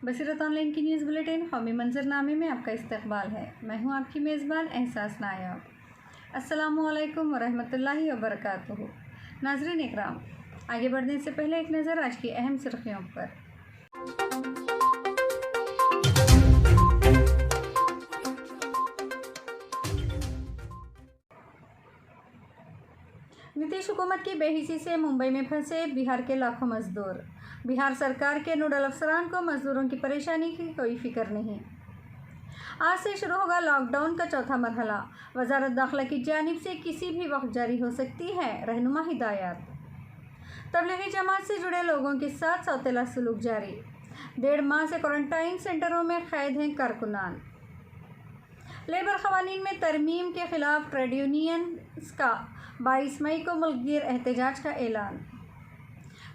बसीरत online की news bulletin कौमी मंजरनामे में आपका इस्तकबाल है। मैं हूं आपकी मेज़बान एहसास नायाब। अस्सलामुअलैकुम वरहमतुल्लाहि वबरकातुहू। नाज़रीन इकराम, आगे बढ़ने से पहले एक नज़र आज की अहम सुर्खियों पर। नीतीश हुकूमत की बेहिसी से मुंबई में फंसे बिहार के लाखों मजदूर। बिहार सरकार के नोडल अफसरान को मजदूरों की परेशानी की कोई फिक्र नहीं। आज से शुरू होगा लॉकडाउन का चौथा मरहला। वजारत दाखिला की जानिब से किसी भी वक्त जारी हो सकती है रहनुमा हिदायत। तबलीगी जमात से जुड़े लोगों के साथ सौतेला सलूक जारी। 1.5 माह से क्वारंटाइन सेंटरों में कैद हैं कारकुनान। लेबर क़वानीन में तरमीम के खिलाफ ट्रेड यूनियंस का 22 मई को मुल्कगीर एहतजाज का ऐलान।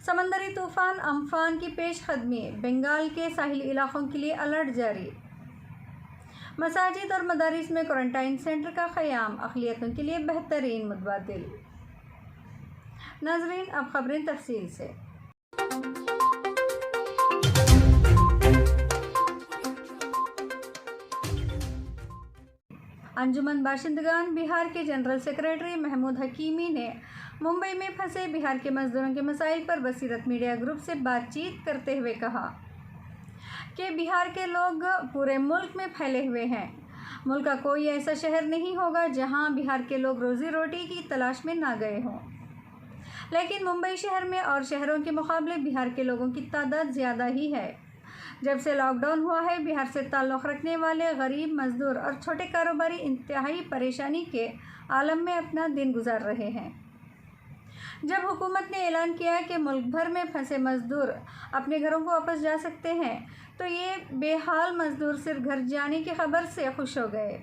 समंदरी तूफ़ान अम्फान की पेशकदमी, बंगाल के साहिली इलाक़ों के लिए अलर्ट जारी। मसाजिद और मदारिस में क्वारंटाइन सेंटर का क़याम अक़लियतों के लिए बेहतरीन मुतबादिल। नाज़रीन, अब ख़बरें तफसील से। अंजुमन बाशिंदगान बिहार के जनरल सेक्रेटरी महमूद हकीमी ने मुंबई में फंसे बिहार के मजदूरों के मसाइल पर बसीरत मीडिया ग्रुप से बातचीत करते हुए कहा कि बिहार के लोग पूरे मुल्क में फैले हुए हैं। मुल्क का कोई ऐसा शहर नहीं होगा जहां बिहार के लोग रोज़ी रोटी की तलाश में ना गए हों, लेकिन मुंबई शहर में और शहरों के मुकाबले बिहार के लोगों की तादाद ज़्यादा ही है। जब से लॉकडाउन हुआ है, बिहार से ताल्लुक़ रखने वाले गरीब मजदूर और छोटे कारोबारी इंतहाई परेशानी के आलम में अपना दिन गुजार रहे हैं। जब हुकूमत ने ऐलान किया कि मुल्क भर में फंसे मजदूर अपने घरों को वापस जा सकते हैं, तो ये बेहाल मजदूर सिर्फ घर जाने की खबर से खुश हो गए।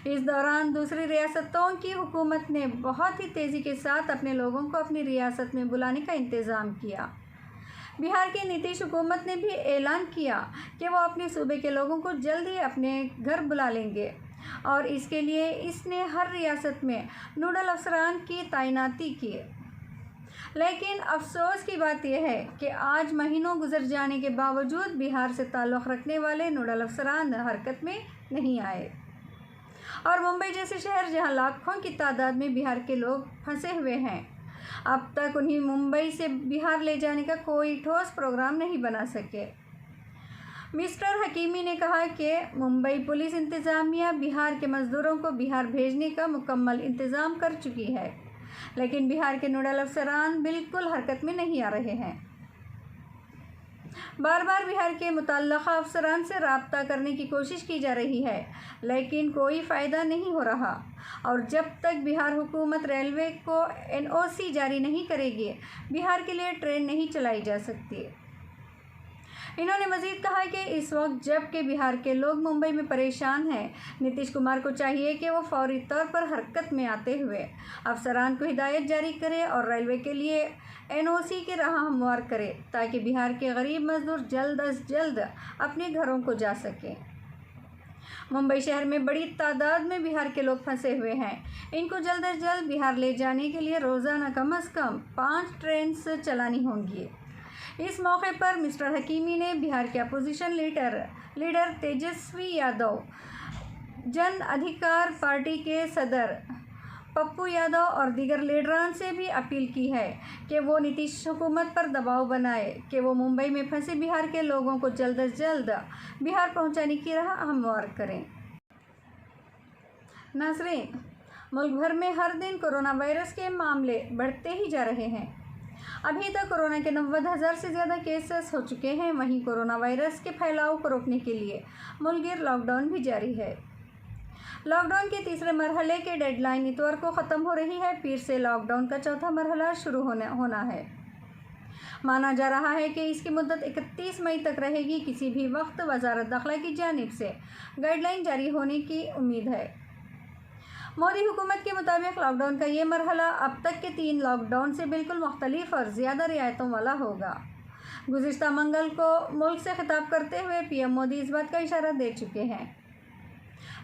इस दौरान दूसरी रियासतों की हुकूमत ने बहुत ही तेज़ी के साथ अपने लोगों को अपनी रियासत में बुलाने का इंतज़ाम किया। बिहार की नीतीश हुकूमत ने भी ऐलान किया कि वो अपने सूबे के लोगों को जल्द ही अपने घर बुला लेंगे और इसके लिए इसने हर रियासत में नोडल अफसरान की तैनाती की। लेकिन अफसोस की बात यह है कि आज महीनों गुजर जाने के बावजूद बिहार से ताल्लुक़ रखने वाले नोडल अफसरान हरकत में नहीं आए और मुंबई जैसे शहर जहां लाखों की तादाद में बिहार के लोग फंसे हुए हैं, अब तक उन्हें मुंबई से बिहार ले जाने का कोई ठोस प्रोग्राम नहीं बना सके। मिस्टर हकीमी ने कहा कि मुंबई पुलिस इंतज़ामिया बिहार के मज़दूरों को बिहार भेजने का मुकम्मल इंतज़ाम कर चुकी है, लेकिन बिहार के नोडल अफसरान बिल्कुल हरकत में नहीं आ रहे हैं। बार बार बिहार के मुतल्लक़ा अफसरान से रब्ता करने की कोशिश की जा रही है, लेकिन कोई फ़ायदा नहीं हो रहा और जब तक बिहार हुकूमत रेलवे को NOC जारी नहीं करेगी, बिहार के लिए ट्रेन नहीं चलाई जा सकती। इन्होंने मज़ीद कहा कि इस वक्त जब कि बिहार के लोग मुंबई में परेशान हैं, नीतीश कुमार को चाहिए कि वो फौरी तौर पर हरकत में आते हुए अफसरान को हिदायत जारी करे और रेलवे के लिए NOC की राह हमवार करे, ताकि बिहार के गरीब मजदूर जल्द अज जल्द अपने घरों को जा सकें। मुंबई शहर में बड़ी तादाद में बिहार के लोग फंसे हुए हैं। इनको जल्द अज जल्द बिहार ले जाने के लिए रोज़ाना कम अज़ कम 5 ट्रेन चलानी होंगी। इस मौके पर मिस्टर हकीमी ने बिहार के अपोजिशन लीडर तेजस्वी यादव, जन अधिकार पार्टी के सदर पप्पू यादव और दीगर लीडरान से भी अपील की है कि वो नीतीश हुकूमत पर दबाव बनाए कि वो मुंबई में फंसे बिहार के लोगों को जल्द अज जल्द बिहार पहुंचाने की राह हमवार करें। नाज़रीन, मुल्क भर में हर दिन कोरोना वायरस के मामले बढ़ते ही जा रहे हैं। अभी तक कोरोना के 90,000 से ज़्यादा केसेस हो चुके हैं। वहीं कोरोना वायरस के फैलाव को रोकने के लिए मुल्कगीर लॉकडाउन भी जारी है। लॉकडाउन के तीसरे मरहले के डेडलाइन इतवार को ख़त्म हो रही है। फिर से लॉकडाउन का चौथा मरहला शुरू होना है। माना जा रहा है कि इसकी मुद्दत 31 मई तक रहेगी। किसी भी वक्त वजारत दाखिला की जानिब से गाइडलाइन जारी होने की उम्मीद है। मोदी हुकूमत के मुताबिक लॉकडाउन का ये मरहला अब तक के 3 लॉकडाउन से बिल्कुल मुख्तलिफ और ज़्यादा रियायतों वाला होगा। गुज़िश्ता मंगल को मुल्क से खिताब करते हुए PM मोदी इस बात का इशारा दे चुके हैं।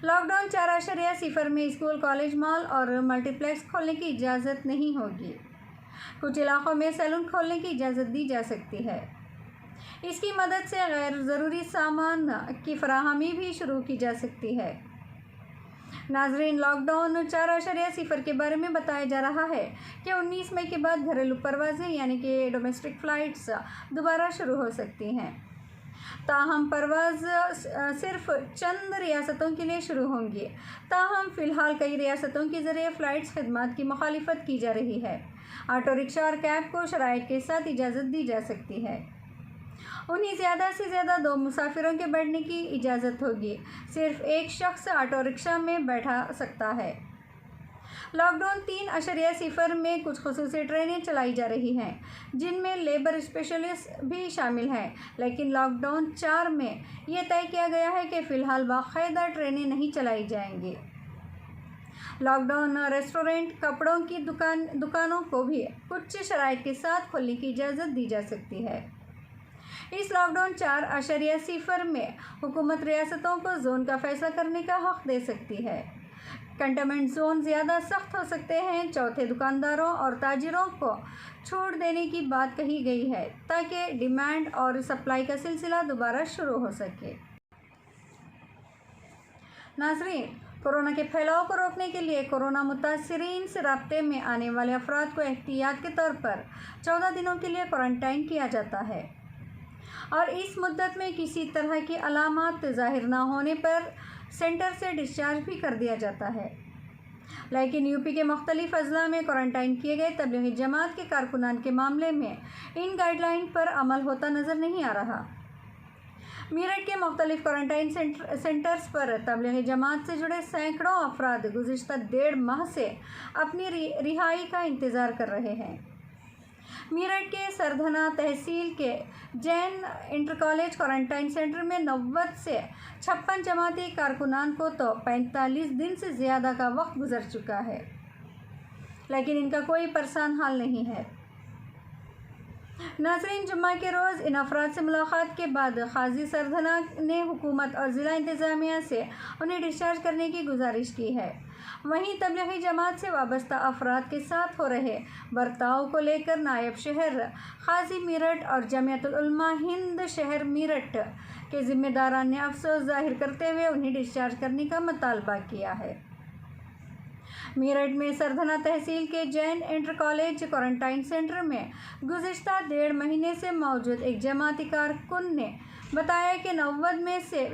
लॉकडाउन 4.0 में स्कूल, कॉलेज, मॉल और मल्टीप्लेक्स खोलने की इजाज़त नहीं होगी। कुछ इलाक़ों में सैलून खोलने की इजाज़त दी जा सकती है। اس کی مدد سے غیر ضروری سامان کی فراہمی بھی شروع کی جا سکتی ہے۔ ناظرین، لاک ڈاؤن 4.0 کے بارے میں بتایا جا رہا ہے کہ 19 مئی کے بعد گھریلو پروازیں یعنی کہ ڈومیسٹک فلائٹس دوبارہ شروع ہو سکتی ہیں۔ تاہم پرواز صرف چند ریاستوں کے لیے شروع ہوں گی۔ تاہم فی الحال کئی ریاستوں کے ذریعے فلائٹس خدمات کی مخالفت کی جا رہی ہے۔ آٹو رکشا اور کیب کو شرائط کے ساتھ اجازت دی جا سکتی ہے۔ انہیں زیادہ سے زیادہ 2 مسافروں کے بیٹھنے کی اجازت ہوگی۔ صرف ایک شخص آٹو رکشا میں بیٹھا سکتا ہے۔ لاک ڈاؤن 3.0 میں کچھ خصوصی ٹرینیں چلائی جا رہی ہیں، جن میں لیبر اسپیشلسٹ بھی شامل ہیں، لیکن لاک ڈاؤن 4 میں یہ طے کیا گیا ہے کہ فی الحال باقاعدہ ٹرینیں نہیں چلائی جائیں گی۔ لاک ڈاؤن ریسٹورینٹ، کپڑوں کی دکانوں کو بھی کچھ شرائط کے ساتھ کھولنے کی اجازت دی جا سکتی ہے۔ اس لاک ڈاؤن 4.0 میں حکومت ریاستوں کو زون کا فیصلہ کرنے کا حق دے سکتی ہے۔ کنٹینمنٹ زون زیادہ سخت ہو سکتے ہیں۔ چوتھے دکانداروں اور تاجروں کو چھوٹ دینے کی بات کہی گئی ہے تاکہ ڈیمانڈ اور سپلائی کا سلسلہ دوبارہ شروع ہو سکے۔ ناظرین، کورونا کے پھیلاؤ کو روکنے کے لیے کورونا متاثرین سے رابطے میں آنے والے افراد کو احتیاط کے طور پر 14 دنوں کے لیے کوارنٹائن کیا جاتا ہے، اور اس مدت میں کسی طرح کی علامات ظاہر نہ ہونے پر سینٹر سے ڈسچارج بھی کر دیا جاتا ہے۔ لیکن یو پی کے مختلف اضلاع میں کوارنٹائن کیے گئے تبلیغی جماعت کے کارکنان کے معاملے میں ان گائیڈ لائن پر عمل ہوتا نظر نہیں آ رہا۔ میرٹھ کے مختلف کوارنٹائن سینٹرز پر تبلیغی جماعت سے جڑے سینکڑوں افراد گزشتہ 1.5 ماہ سے اپنی رہائی کا انتظار کر رہے ہیں۔ میرٹھ کے سردھنا تحصیل کے Jain inter college quarantine centre میں 90 سے 56 جماعتی کارکنان کو تو 45 دن سے زیادہ کا وقت گزر چکا ہے، لیکن ان کا کوئی پرسان حال نہیں ہے۔ ناظرین، جمعہ کے روز ان افراد سے ملاقات کے بعد قاضی سردھنا نے حکومت اور ضلع انتظامیہ سے انہیں ڈسچارج کرنے کی گزارش کی ہے۔ وہیں تبلیغی جماعت سے وابستہ افراد کے ساتھ ہو رہے برتاؤ کو لے کر نائب شہر قاضی میرٹھ اور جمعیت العلماء ہند شہر میرٹھ کے ذمہ داران نے افسوس ظاہر کرتے ہوئے انہیں ڈسچارج کرنے کا مطالبہ کیا ہے۔ میرٹھ میں سردھنا تحصیل کے Jain inter college quarantine centre میں گزشتہ 1.5 مہینے سے موجود ایک جماعتی کارکن نے بتایا کہ 90 میں سے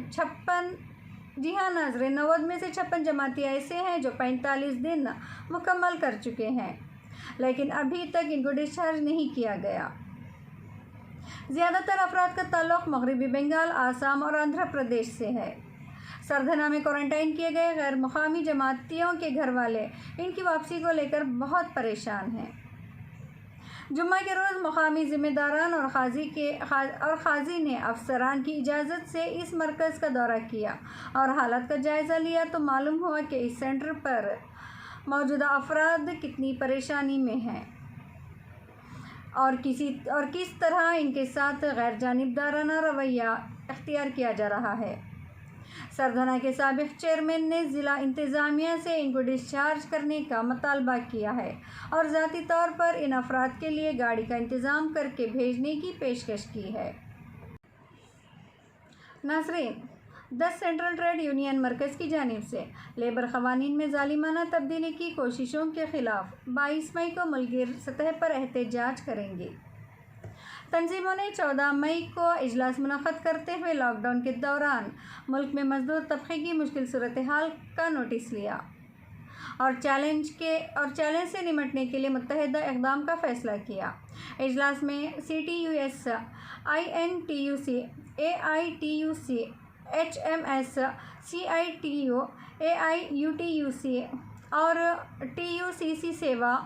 56 جماعتی ایسے ہیں جو 45 دن مکمل کر چکے ہیں، لیکن ابھی تک ان کو ڈسچارج نہیں کیا گیا۔ زیادہ تر افراد کا تعلق مغربی بنگال، آسام اور آندھرا پردیش سے ہے۔ سردھنا میں کوارنٹائن کیے گئے غیر مقامی جماعتیوں کے گھر والے ان کی واپسی کو لے کر بہت پریشان ہیں۔ جمعہ کے روز مقامی ذمہ داران اور قاضی نے افسران کی اجازت سے اس مرکز کا دورہ کیا اور حالت کا جائزہ لیا تو معلوم ہوا کہ اس سینٹر پر موجودہ افراد کتنی پریشانی میں ہیں اور کس طرح ان کے ساتھ غیر جانبدارانہ رویہ اختیار کیا جا رہا ہے۔ سردھنا کے سابق چیئرمین نے ضلع انتظامیہ سے ان کو ڈسچارج کرنے کا مطالبہ کیا ہے اور ذاتی طور پر ان افراد کے لیے گاڑی کا انتظام کر کے بھیجنے کی پیشکش کی ہے۔ ناظرین، 10 سینٹرل ٹریڈ یونین مرکز کی جانب سے لیبر قوانین میں ظالمانہ تبدیلی کی کوششوں کے خلاف 22 مئی کو ملکی سطح پر احتجاج کریں گی۔ تنظیموں نے 14 مئی کو اجلاس منعقد کرتے ہوئے لاک ڈاؤن کے دوران ملک میں مزدور طبقے کی مشکل صورتحال کا نوٹس لیا اور چیلنج سے نمٹنے کے لیے متحدہ اقدام کا فیصلہ کیا۔ اجلاس میں CTUS، INTUC، AITUC، HMS، CITU، AIUTUC اور TUCC سیوا،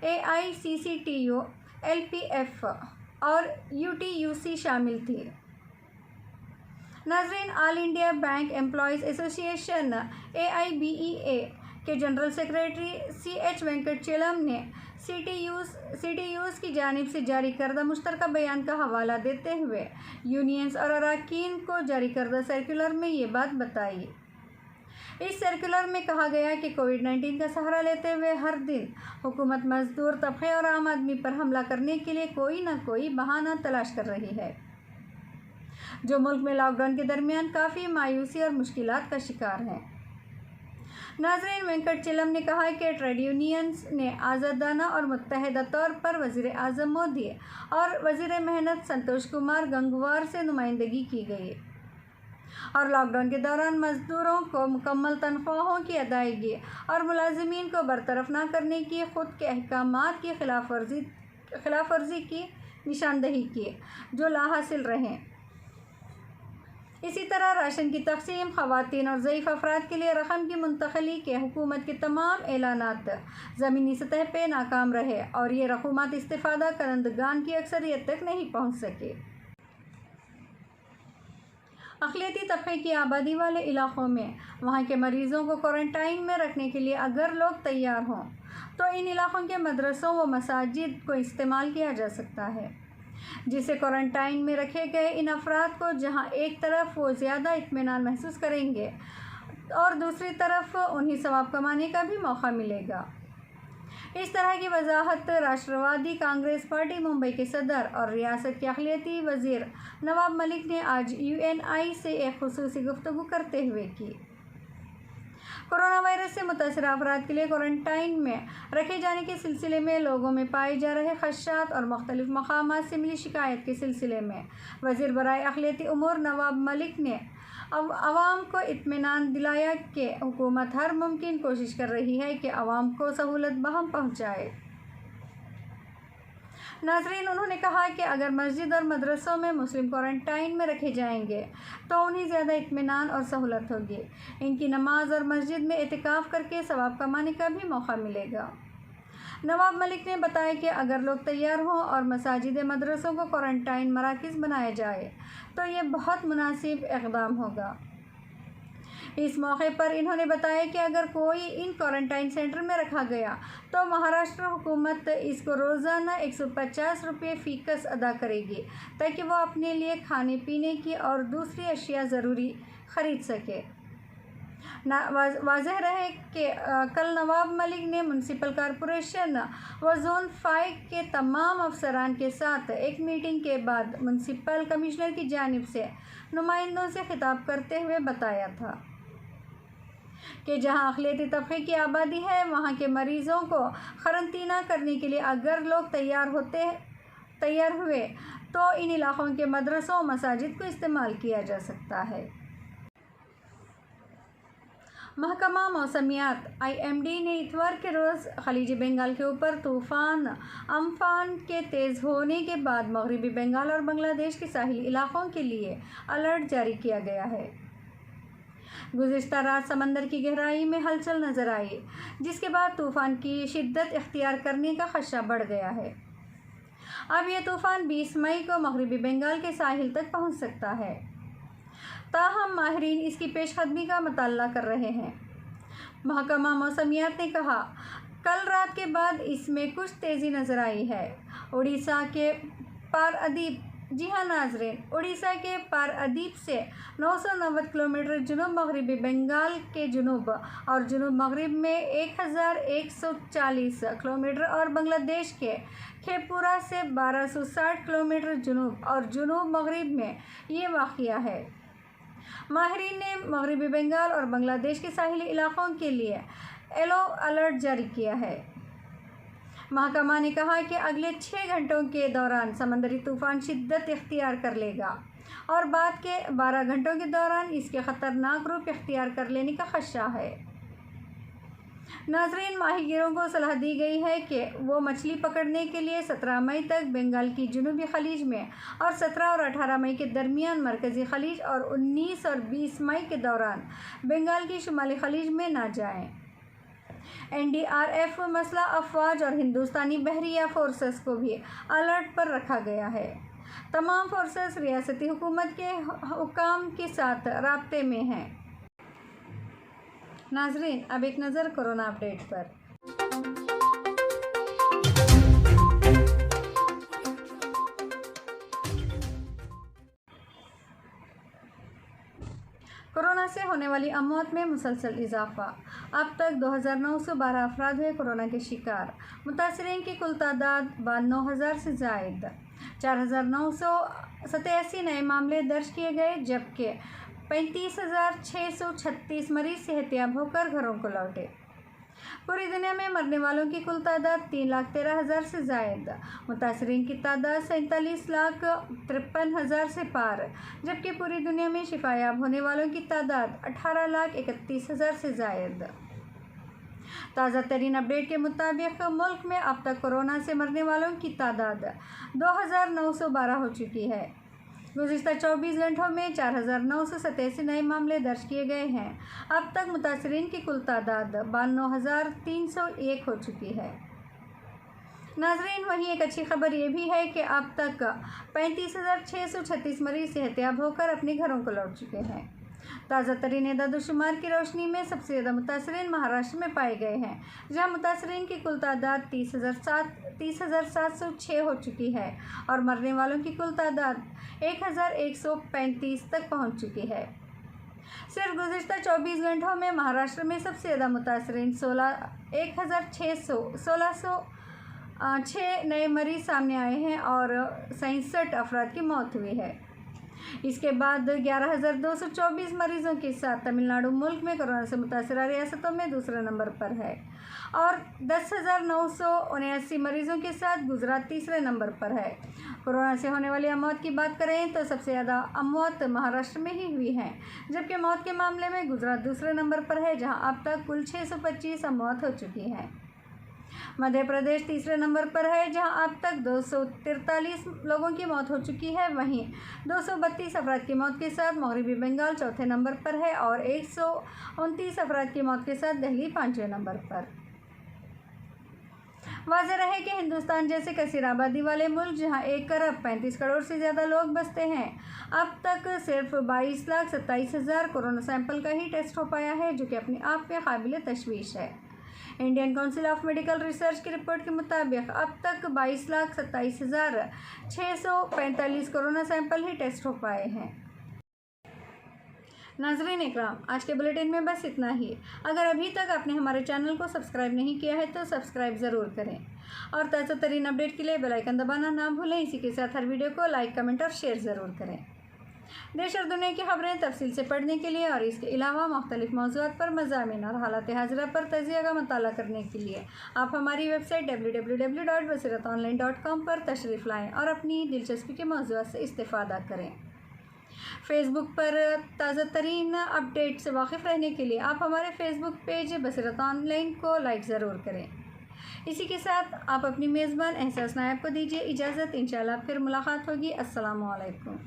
AICCTU، LPF اور UTUC شامل تھی۔ ناظرین، آل انڈیا بینک امپلائیز ایسوسی ایشن AIBEA کے جنرل سیکریٹری CH وینکٹ چلم نے CTUs کی جانب سے جاری کردہ مشترکہ بیان کا حوالہ دیتے ہوئے یونینز اور اراکین کو جاری کردہ سرکولر میں یہ بات بتائی۔ اس سرکولر میں کہا گیا کہ کووڈ-19 کا سہارا لیتے ہوئے ہر دن حکومت مزدور طبقے اور عام آدمی پر حملہ کرنے کے لیے کوئی نہ کوئی بہانہ تلاش کر رہی ہے۔ जो मुल्क में लॉकडाउन के दरमियान काफ़ी मायूसी और मुश्किलात का शिकार हैं। नाज़रीन, वेंकट चिलम ने कहा कि ट्रेड यूनियंस ने आज़ादाना और मुत्तहदा तौर पर वज़ीर आज़म मोदी और वज़ीर मेहनत संतोष कुमार गंगवार से नुमाइंदगी की गई और लॉकडाउन के दौरान मज़दूरों को मुकम्मल तनख्वाहों की अदायगी और मुलाजिमीन को बरतरफ न करने की खुद के अहकामात की खिलाफ वर्जी की निशानदही की, जो लाहासिल रहे। इसी तरह राशन की तकसीम, ख़वातीन और ज़ईफ़ अफराद के लिए रकम की मुंतकली के हुकूमत के तमाम ऐलानात ज़मीनी सतह पर नाकाम रहे और ये रकूमात इस्तिफ़ादा करंदगान की अक्सरियत तक नहीं पहुँच सके। अक़लियती तबक़े की आबादी वाले इलाक़ों में वहाँ के मरीज़ों को क्वारंटाइन में रखने के लिए अगर लोग तैयार हों तो इन इलाक़ों के मदरसों व मसाजिद को इस्तेमाल किया जा सकता है, जिससे क्वारंटाइन में रखे गए इन अफराद को जहाँ एक तरफ वो ज़्यादा इत्मीनान महसूस करेंगे और दूसरी तरफ उन्हें सवाब कमाने का भी मौका मिलेगा। इस तरह की वजाहत राष्ट्रवादी कांग्रेस पार्टी मुंबई के सदर और रियासत के अक़लियती वज़ीर नवाब मलिक ने आज UNI से एक ख़ुसूसी गुफ्तगू करते हुए की। कोरोना वायरस से मुतासरा अफराद के लिए क्वारंटाइन में रखे जाने के सिलसिले में लोगों में पाए जा रहे ख़दशात और मुख्तलिफ मकामात से मिली शिकायत के सिलसिले में वज़ीर बराए अक़लियती उमूर नवाब मलिक ने अवाम को इत्मीनान दिलाया कि हुकूमत हर मुमकिन कोशिश कर रही है कि अवाम को सहूलत बहम पहुँचाए। नाज़रीन, उन्होंने कहा कि अगर मस्जिद और मदरसों में मुस्लिम क्वारंटाइन में रखे जाएंगे तो उन्हें ज़्यादा इत्मीनान और सहूलत होगी। इनकी नमाज और मस्जिद में एतिकाफ़ करके सवाब कमाने का भी मौका मिलेगा। नवाब मलिक ने बताया कि अगर लोग तैयार हों और मसाजिद मदरसों को क्वारंटाइन मराकज़ बनाया जाए तो ये बहुत मुनासिब इक़दाम होगा। इस मौके पर इन्होंने बताया कि अगर कोई इन क्वारंटाइन सेंटर में रखा गया तो महाराष्ट्र हुकूमत इसको रोज़ाना 150 रुपये फ़ीकस अदा करेगी ताकि वो अपने लिए खाने पीने की और दूसरी अशिया ज़रूरी ख़रीद सके। वाज़ह रहे कि कल नवाब मलिक ने म्यूनसिपल कॉरपोरेशन व ज़ोन 5 के तमाम अफसरान के साथ एक मीटिंग के बाद म्यूनसिपल कमिश्नर की जानिब से नुमाइंदों से खिताब करते हुए बताया था कि जहां अक़लियती तबक़े की आबादी है वहां के मरीज़ों को क़रंतीना करने के लिए अगर लोग तैयार हुए तो इन इलाक़ों के मदरसों और मसाजिद को इस्तेमाल किया जा सकता है। महकमा मौसमियात IMD ने इतवार के रोज़ ख़लीज बंगाल के ऊपर तूफ़ान अम्फान के तेज़ होने के बाद मगरबी बंगाल और बांग्लादेश के साहिली इलाक़ों के लिए अलर्ट जारी किया गया है। गुज़िश्ता रात समंदर की गहराई में हलचल नज़र आई, जिसके बाद तूफ़ान की शिद्दत इख्तियार करने का ख़दशा बढ़ गया है। अब यह तूफ़ान 20 मई को मगरबी बंगाल के साहिल तक पहुंच सकता है। ताहम माहिरीन इसकी पेशकदमी का मुताला कर रहे हैं। महकमा मौसमियात ने कहा, कल रात के बाद इसमें कुछ तेज़ी नज़र आई है। उड़ीसा के पारदीप जी हाँ नाज़रीन, उड़ीसा के पारदीप से 990 किलोमीटर जुनूब मगरबी बंगाल के जुनूब और जुनूब मगरब में 1140 किलोमीटर और बांग्लादेश के खेपुरा से 1260 किलोमीटर जुनूब और जुनूब मगरब में ये वाक़िया है। माहिरीन ने मगरबी बंगाल और बांग्लादेश के साहिली इलाक़ों के लिए येलो अलर्ट जारी किया है। महकमा ने कहा कि अगले 6 घंटों के दौरान समंदरी तूफ़ान शिद्दत इख्तियार कर लेगा और बाद के 12 घंटों के दौरान इसके ख़तरनाक रूप इख्तियार कर लेने का ख़दशा है। नाज़रीन, माहीगीरों को सलाह दी गई है कि वो मछली पकड़ने के लिए 17 मई तक बंगाल की जनूबी खलीज में और 17 और 18 मई के दरमियान मरकज़ी खलीज और 19 और 20 मई के दौरान बंगाल की शुमाली खलीज में ना जाएं। NDRF मसला अफवाज और हिंदुस्तानी बहरिया फोर्सेस को भी अलर्ट पर रखा गया है। तमाम फोर्सेस रियासती हुकूमत के हुकाम के साथ राब्ते में हैं। नाज़रीन, अब एक नज़र कोरोना अपडेट पर। कोरोना से होने वाली अमौत में मुसलसल इजाफा। अब तक 2912 अफराद हुए कोरोना के शिकार। मुतासरीन की कुल तादाद 92,000 से ज़ायद। 4,987 नए मामले दर्ज किए गए, जबकि 35,636 मरीज सेहतियाब होकर घरों को लौटे। पूरी दुनिया में मरने वालों की कुल तादाद 3,13,000 से जायद, मुतासरीन की तादाद 47,53,000 से पार, जबकि पूरी दुनिया में शिफायाब होने वालों की तादाद 18,31,000 से जायद। ताज़ा तरीन अपडेट के मुताबिक मुल्क में अब तक कोरोना से मरने वालों की तादाद 2,912 हो चुकी है। गुज़िश्ता 24 घंटों में 4,987 नए मामले दर्ज किए गए हैं। अब तक मुतासरीन की कुल तादाद 92,301 हो चुकी है। नाज़रीन, वहीं एक अच्छी खबर ये भी है कि अब तक 35,636 मरीज सेहतियाब होकर अपने घरों को लौट चुके हैं। ताज़ा तरीन एदाद-ओ-शुमार की रोशनी में सबसे ज़्यादा मुतासरीन महाराष्ट्र में पाए गए हैं, जहां मुतासरीन की कुल तादाद 30,706 हो चुकी है और मरने वालों की कुल तादाद 1,135 तक पहुंच चुकी है। सिर्फ गुज़िश्ता 24 घंटों में महाराष्ट्र में सबसे ज़्यादा मुतासरीन 1,606 नए मरीज सामने आए हैं और 67 अफराद की मौत हुई है। इसके बाद 11,224 मरीजों के साथ तमिलनाडु मुल्क में कोरोना से मुतासरा रियासतों में दूसरे नंबर पर है और 10,979 मरीजों के साथ गुजरात तीसरे नंबर पर है। कोरोना से होने वाली अमौत की बात करें तो सबसे ज़्यादा अमौत महाराष्ट्र में ही हुई हैं, जबकि मौत के मामले में गुजरात दूसरे नंबर पर है, जहां अब तक कुल 625 अमौत हो चुकी हैं। मध्य प्रदेश तीसरे नंबर पर है, जहां अब तक 243 लोगों की मौत हो चुकी है। वहीं 232 अफराद की मौत के साथ मगरबी बंगाल चौथे नंबर पर है और 129 अफराद की मौत के साथ दिल्ली पाँचवें नंबर पर। वाज़ेह रहे कि हिंदुस्तान जैसे कसीर आबादी वाले मुल्क, जहां 1 अरब 35 करोड़ से ज़्यादा लोग बसते हैं, अब तक सिर्फ 22,27,000 कोरोना सैंपल का ही टेस्ट हो पाया है, जो कि अपने आप में काबिल तशवीश है। Indian council of medical research की रिपोर्ट के मुताबिक अब तक 22,27,645 कोरोना सैंपल ही टेस्ट हो पाए हैं। नाज़रीन इकराम, आज के बुलेटिन में बस इतना ही। अगर अभी तक आपने हमारे चैनल को सब्सक्राइब नहीं किया है तो सब्सक्राइब ज़रूर करें और ताज़ा तरीन अपडेट के लिए बेल आइकन दबाना ना भूलें। इसी के साथ हर वीडियो को लाइक, कमेंट और शेयर ज़रूर करें। देश और दुनिया की खबरें तफसील से पढ़ने के लिए और इसके अलावा मुख्तलिफ मौज़ूआत पर मज़ामीन और हालात हाज़िरा पर तजिया का मुताला करने के लिए आप हमारी वेबसाइट www.basiratonline.com पर तशरीफ़ लाएँ और अपनी दिलचस्पी के मौज़ूआत से इस्तेफ़ादा करें। फ़ेसबुक पर ताज़ा तरीन अपडेट से वाकिफ़ रहने के लिए आप हमारे फ़ेसबुक पेज बसीरत ऑनलाइन को लाइक ज़रूर करें। इसी के साथ आप अपनी मेज़बान एहसास नायब को दीजिए इजाज़त। इंशाअल्लाह फिर मुलाकात होगी। अस्सलामु अलैकुम।